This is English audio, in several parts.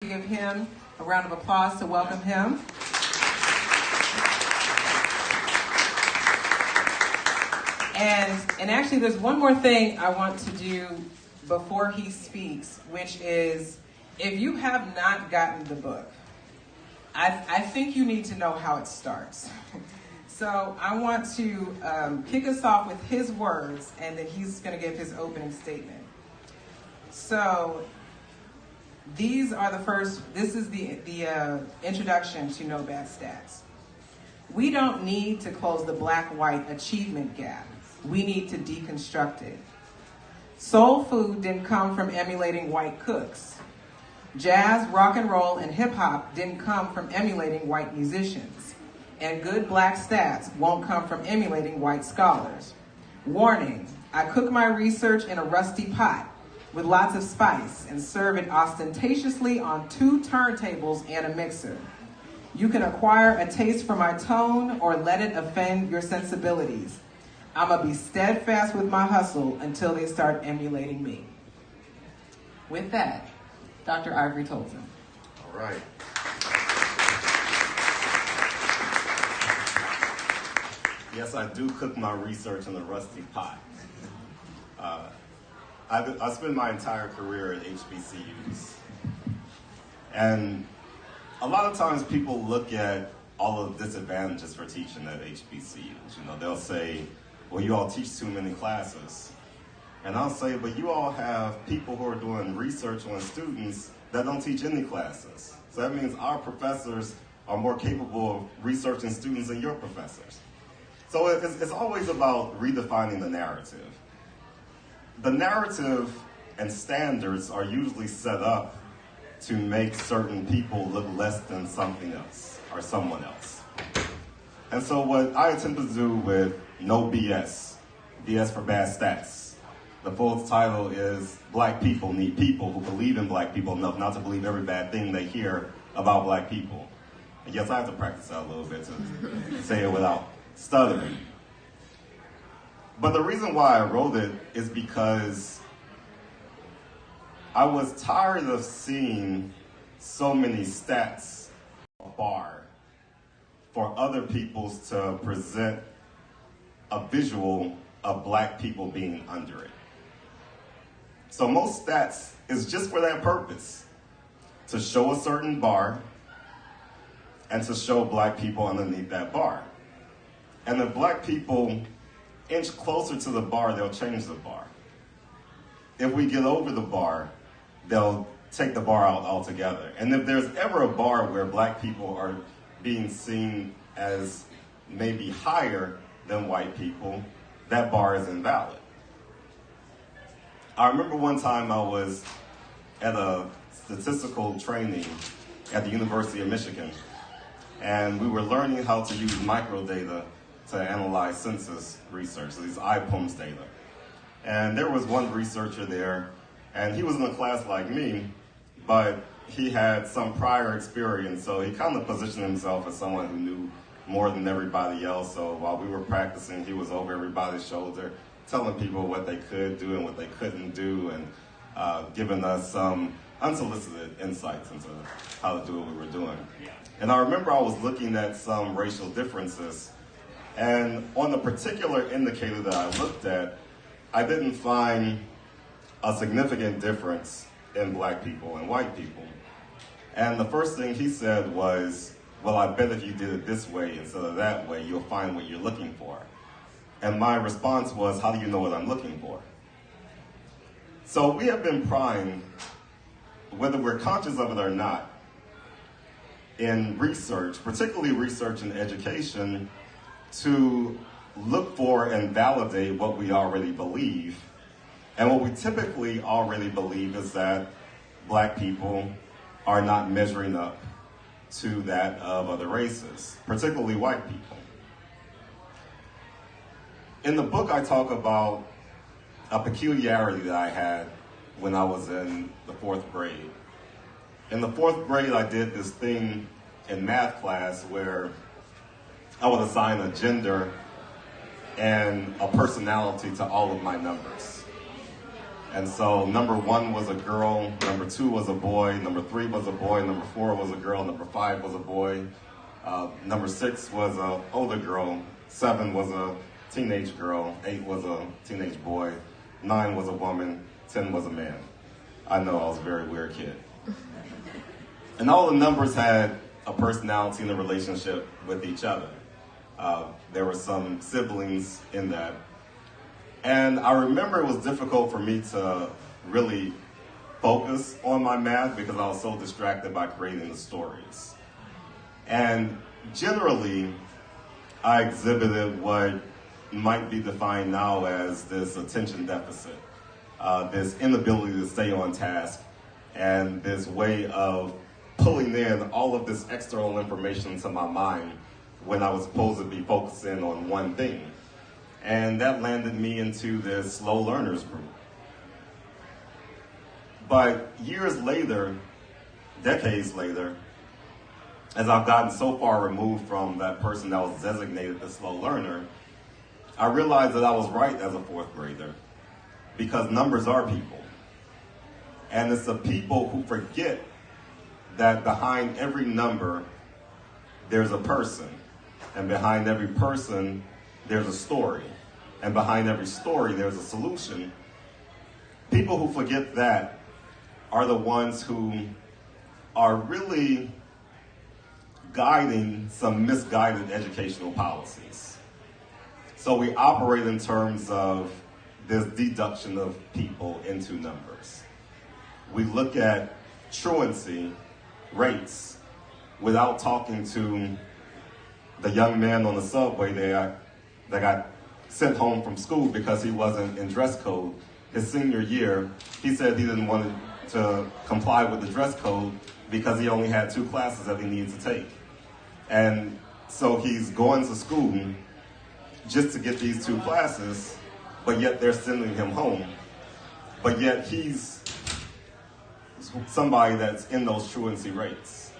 Give him a round of applause to welcome him. And actually, there's one more thing I want to do before he speaks, which is, if you have not gotten the book, I think you need to know how it starts. So I want to kick us off with his words, and then he's going to give his opening statement. So this is the introduction to No Bad Stats. We don't need to close the black-white achievement gap. We need to deconstruct it. Soul food didn't come from emulating white cooks. Jazz, rock and roll, and hip-hop didn't come from emulating white musicians. And good black stats won't come from emulating white scholars. Warning, I cook my research in a rusty pot with lots of spice and serve it ostentatiously on 2 turntables and a mixer. You can acquire a taste for my tone or let it offend your sensibilities. I'ma be steadfast with my hustle until they start emulating me. With that, Dr. Ivory Toldson. All right. Yes, I do cook my research in a rusty pot. I spent my entire career at HBCUs. And a lot of times people look at all of the disadvantages for teaching at HBCUs. You know, they'll say, well, you all teach too many classes. And I'll say, but you all have people who are doing research on students that don't teach any classes. So that means our professors are more capable of researching students than your professors. So it's always about redefining the narrative. The narrative and standards are usually set up to make certain people look less than something else or someone else. And so what I attempt to do with No BS, BS for Bad Stats. The full title is Black People Need People Who Believe in Black People Enough Not to Believe Every Bad Thing They Hear About Black People. And yes, I have to practice that a little bit to say it without stuttering. But the reason why I wrote it is because I was tired of seeing so many stats bar for other peoples to present a visual of black people being under it. So most stats is just for that purpose, to show a certain bar and to show black people underneath that bar. And if black people inch closer to the bar, they'll change the bar. If we get over the bar, they'll take the bar out altogether. And if there's ever a bar where black people are being seen as maybe higher than white people, that bar is invalid. I remember one time I was at a statistical training at the University of Michigan, and we were learning how to use microdata to analyze census research, these IPOMS data. And there was one researcher there, and he was in a class like me, but he had some prior experience, so he kind of positioned himself as someone who knew more than everybody else. So while we were practicing, he was over everybody's shoulder, telling people what they could do and what they couldn't do, and giving us some unsolicited insights into how to do what we were doing. And I remember I was looking at some racial differences, and on the particular indicator that I looked at, I didn't find a significant difference in black people and white people. And the first thing he said was, well, I bet if you did it this way instead of that way, you'll find what you're looking for. And my response was, how do you know what I'm looking for? So we have been primed, whether we're conscious of it or not, in research, particularly research in education, to look for and validate what we already believe. And what we typically already believe is that black people are not measuring up to that of other races, particularly white people. In the book, I talk about a peculiarity that I had when I was in the 4th grade. In the 4th grade, I did this thing in math class where I would assign a gender and a personality to all of my numbers. And so number 1 was a girl, number 2 was a boy, number 3 was a boy, number 4 was a girl, number 5 was a boy, number 6 was an older girl, 7 was a teenage girl, 8 was a teenage boy, 9 was a woman, 10 was a man. I know I was a very weird kid. And all the numbers had a personality and a relationship with each other. There were some siblings in that. And I remember it was difficult for me to really focus on my math because I was so distracted by creating the stories. And generally, I exhibited what might be defined now as this attention deficit, this inability to stay on task, and this way of pulling in all of this external information into my mind when I was supposed to be focusing on one thing. And that landed me into this slow learners group. But years later, decades later, as I've gotten so far removed from that person that was designated the slow learner, I realized that I was right as a 4th grader, because numbers are people. And it's the people who forget that behind every number, there's a person. And behind every person, there's a story. And behind every story, there's a solution. People who forget that are the ones who are really guiding some misguided educational policies. So we operate in terms of this deduction of people into numbers. We look at truancy rates without talking to the young man on the subway that got sent home from school because he wasn't in dress code. His senior year, he said he didn't want to comply with the dress code because he only had 2 classes that he needed to take. And so he's going to school just to get these 2 classes, but yet they're sending him home. But yet he's somebody that's in those truancy rates.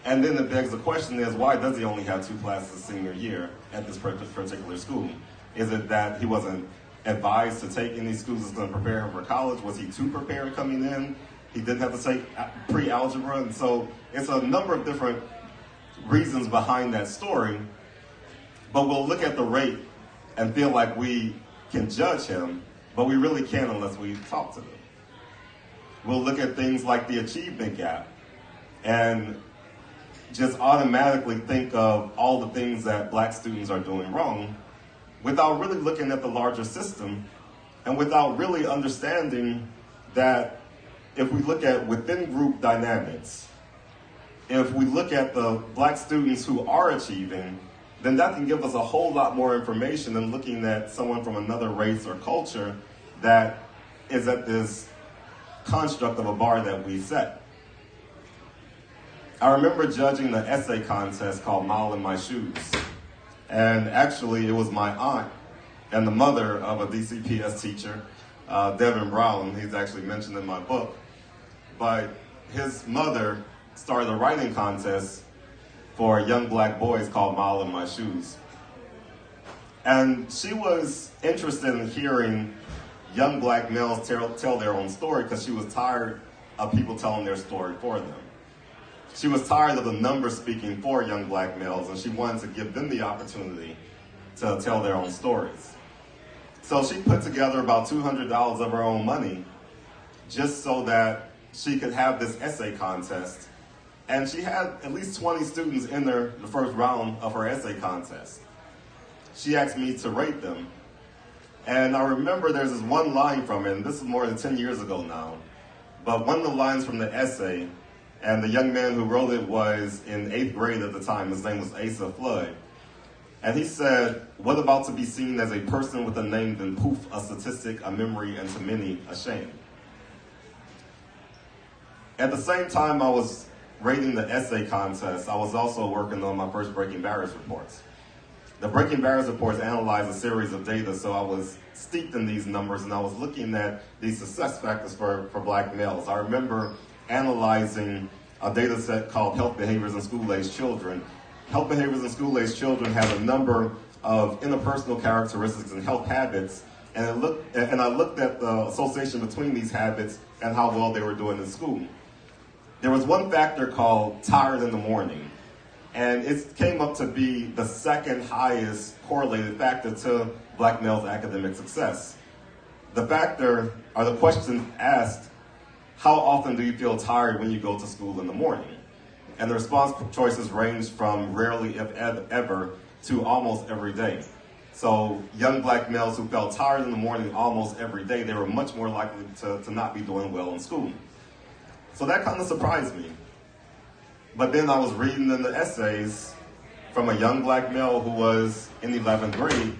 And then it begs the question is, why does he only have 2 classes senior year at this particular school? Is it that he wasn't advised to take any schools that's going to prepare him for college? Was he too prepared coming in? He didn't have to take pre-algebra. And so it's a number of different reasons behind that story. But we'll look at the rate and feel like we can judge him, but we really can't unless we talk to them. We'll look at things like the achievement gap and just automatically think of all the things that black students are doing wrong without really looking at the larger system and without really understanding that if we look at within group dynamics, if we look at the black students who are achieving, then that can give us a whole lot more information than looking at someone from another race or culture that is at this construct of a bar that we set. I remember judging the essay contest called Mile in My Shoes. And actually, it was my aunt and the mother of a DCPS teacher, Devin Brown. He's actually mentioned in my book. But his mother started a writing contest for young black boys called Mile in My Shoes. And she was interested in hearing young black males tell their own story because she was tired of people telling their story for them. She was tired of the numbers speaking for young black males, and she wanted to give them the opportunity to tell their own stories. So she put together about $200 of her own money just so that she could have this essay contest. And she had at least 20 students in the first round of her essay contest. She asked me to rate them. And I remember there's this one line from it, and this is more than 10 years ago now, but one of the lines from the essay, and the young man who wrote it was in 8th grade at the time. His name was Asa Flood. And he said, "What about to be seen as a person with a name, then poof, a statistic, a memory, and to many, a shame?" At the same time I was rating the essay contest, I was also working on my first Breaking Barriers reports. The Breaking Barriers reports analyzed a series of data, so I was steeped in these numbers, and I was looking at these success factors for black males. I remember analyzing a data set called Health Behaviors in School-Aged Children. Health Behaviors in School-Aged Children has a number of interpersonal characteristics and health habits And I looked at the association between these habits and how well they were doing in school. There was one factor called tired in the morning, and it came up to be the second highest correlated factor to black males' academic success. The factor, or the question asked, how often do you feel tired when you go to school in the morning? And the response choices ranged from rarely, if ever, to almost every day. So young black males who felt tired in the morning almost every day, they were much more likely to not be doing well in school. So that kind of surprised me. But then I was reading in the essays from a young black male who was in 11th grade.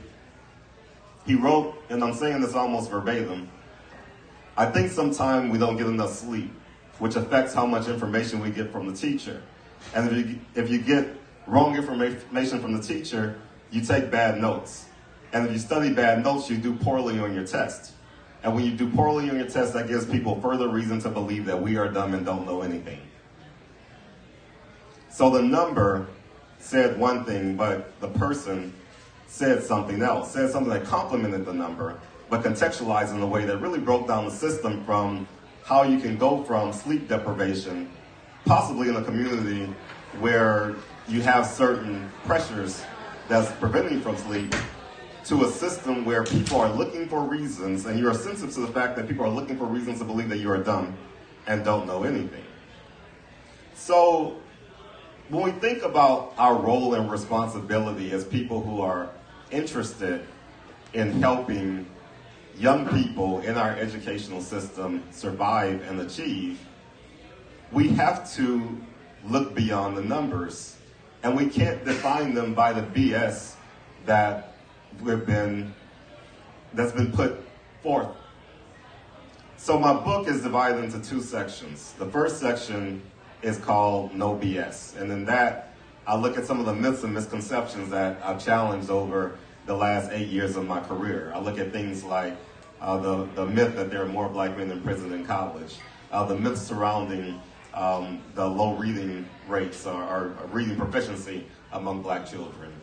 He wrote, and I'm saying this almost verbatim, I think sometimes we don't get enough sleep, which affects how much information we get from the teacher. And if you get wrong information from the teacher, you take bad notes. And if you study bad notes, you do poorly on your test. And when you do poorly on your test, that gives people further reason to believe that we are dumb and don't know anything. So the number said one thing, but the person said something else, said something that complemented the number, but contextualized in a way that really broke down the system from how you can go from sleep deprivation, possibly in a community where you have certain pressures that's preventing you from sleep, to a system where people are looking for reasons, and you're sensitive to the fact that people are looking for reasons to believe that you are dumb and don't know anything. So when we think about our role and responsibility as people who are interested in helping young people in our educational system survive and achieve, we have to look beyond the numbers, and we can't define them by the BS that's been put forth. So my book is divided into two sections. The first section is called No BS, and in that I look at some of the myths and misconceptions that I've challenged over the last 8 years of my career. I look at things like the myth that there are more black men in prison than college, the myths surrounding the low reading rates or reading proficiency among black children,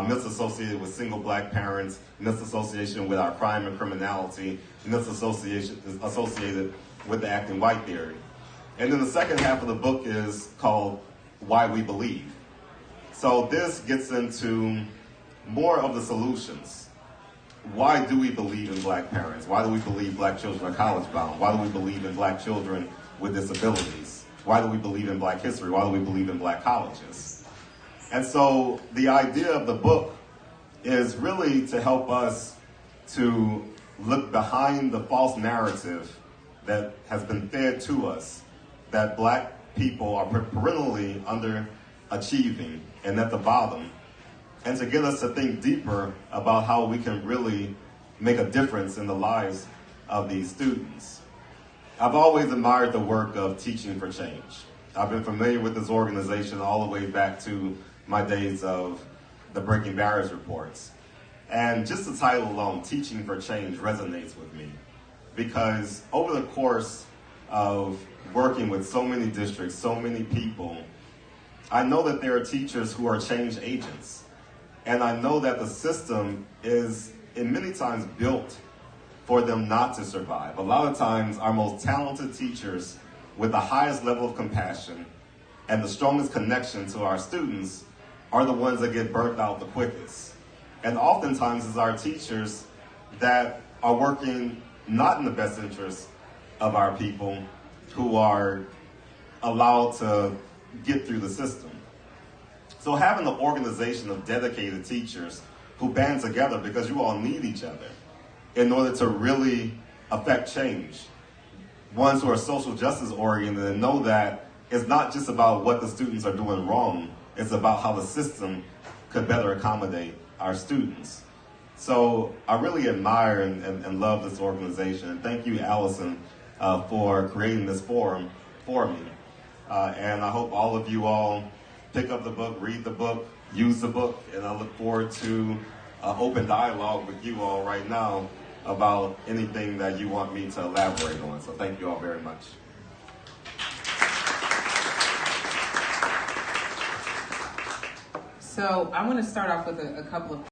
myths associated with single black parents, myths associated with our crime and criminality, myths associated with the acting white theory. And then the second half of the book is called Why We Believe. So this gets into more of the solutions. Why do we believe in black parents? Why do we believe black children are college bound? Why do we believe in black children with disabilities? Why do we believe in black history? Why do we believe in black colleges? And so the idea of the book is really to help us to look behind the false narrative that has been fed to us, that black people are perennially underachieving and at the bottom, and to get us to think deeper about how we can really make a difference in the lives of these students. I've always admired the work of Teaching for Change. I've been familiar with this organization all the way back to my days of the Breaking Barriers reports. And just the title alone, Teaching for Change, resonates with me, because over the course of working with so many districts, so many people, I know that there are teachers who are change agents. And I know that the system is, in many times, built for them not to survive. A lot of times, our most talented teachers with the highest level of compassion and the strongest connection to our students are the ones that get burnt out the quickest. And oftentimes, it's our teachers that are working not in the best interest of our people who are allowed to get through the system. So having an organization of dedicated teachers who band together, because you all need each other in order to really affect change. Ones who are social justice oriented and know that it's not just about what the students are doing wrong, it's about how the system could better accommodate our students. So I really admire and love this organization. And thank you, Allison, for creating this forum for me. And I hope all of you all pick up the book, read the book, use the book, and I look forward to open dialogue with you all right now about anything that you want me to elaborate on. So thank you all very much. So I want to start off with a couple of